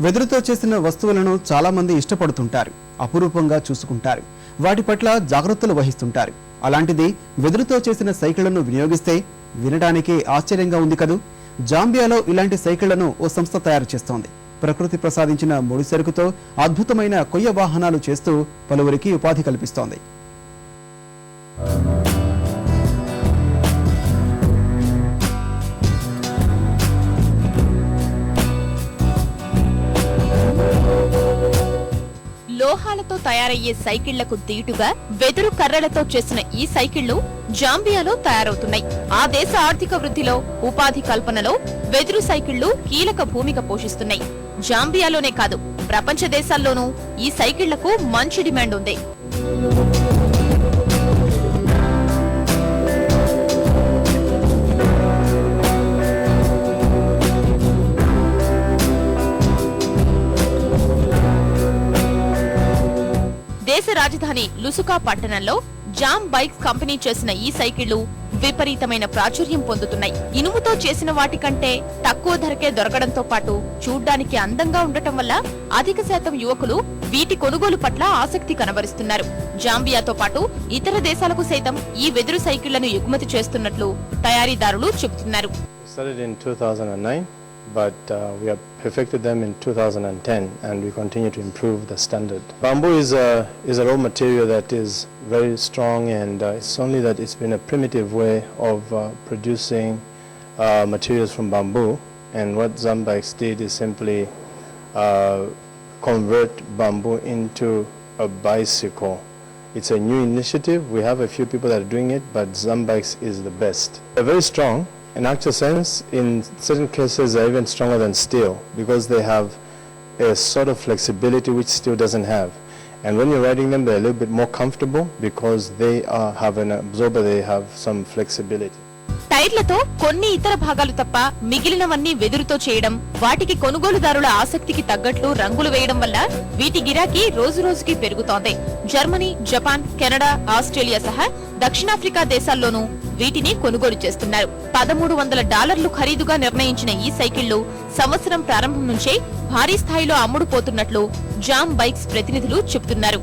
వెదురుతో చేసిన వస్తువులను చాలా మంది ఇష్టపడుతుంటారు, అపురూపంగా చూసుకుంటారు, వాటి పట్ల జాగృతలు వహిస్తుంటారు. అలాంటిది వెదురుతో చేసిన సైకిళ్లను వినియోగిస్తే వినడానికి ఆశ్చర్యంగా ఉంది కదూ. జాంబియాలో ఇలాంటి సైకిళ్లను ఓ సంస్థ తయారు చేస్తోంది. ప్రకృతి ప్రసాదించిన ముడి సరుకుతో అద్భుతమైన కొయ్య వాహనాలు చేస్తూ పలువురికి ఉపాధి కల్పిస్తోంది. లోహాలతో తయారయ్యే సైకిళ్లకు దీటుగా వెదురు కర్రలతో చేసిన ఈ సైకిళ్లు జాంబియాలో తయారవుతున్నాయి. ఆ దేశ ఆర్థిక వృద్ధిలో, ఉపాధి కల్పనలో వెదురు సైకిళ్లు కీలక భూమిక పోషిస్తున్నాయి. జాంబియాలోనే కాదు, ప్రపంచ దేశాల్లోనూ ఈ సైకిళ్లకు మంచి డిమాండ్ ఉంది. దేశ రాజధాని లుసుకా పట్టణంలో జామ్ బైక్స్ కంపెనీ చేసిన ఈ సైకిళ్లు విపరీతమైన ప్రాచుర్యం పొందుతున్నాయి. ఇనుముతో చేసిన వాటి కంటే తక్కువ ధరకే దొరకడంతో పాటు చూడ్డానికి అందంగా ఉండటం వల్ల అధిక శాతం యువకులు వీటి కొనుగోలు పట్ల ఆసక్తి కనబరుస్తున్నారు. జాంబియాతో పాటు ఇతర దేశాలకు సైతం ఈ వెదురు సైకిళ్లను ఎగుమతి చేస్తున్నట్లు తయారీదారులు చెబుతున్నారు. But we have perfected them in 2010 and we continue to improve the standard. Bamboo is a raw material that is very strong and it's only that it's been a primitive way of producing materials from bamboo, and what Zambikes did is simply convert bamboo into a bicycle. It's a new initiative. We have a few people that are doing it, but Zambikes is the best. They're very strong. In actual sense, in certain cases they're even stronger than steel because they have a sort of flexibility which steel doesn't have. And when you're riding them, they're a little bit more comfortable because they have an absorber, they have some flexibility. టైర్లతో కొన్ని ఇతర భాగాలు తప్ప మిగిలినవన్నీ వెదురుతో చేయడం, వాటికి కొనుగోలుదారుల ఆసక్తికి తగ్గట్లు రంగులు వేయడం వల్ల వీటి గిరాకీ రోజు రోజుకి పెరుగుతోంది. జర్మనీ, జపాన్, కెనడా, ఆస్ట్రేలియా సహా దక్షిణాఫ్రికా దేశాల్లోనూ వీటిని కొనుగోలు చేస్తున్నారు. $1,300 ఖరీదుగా నిర్ణయించిన ఈ సైకిళ్లు సంవత్సరం ప్రారంభం నుంచే భారీ స్థాయిలో అమ్ముడుపోతున్నట్లు జామ్ బైక్స్ ప్రతినిధులు చెబుతున్నారు.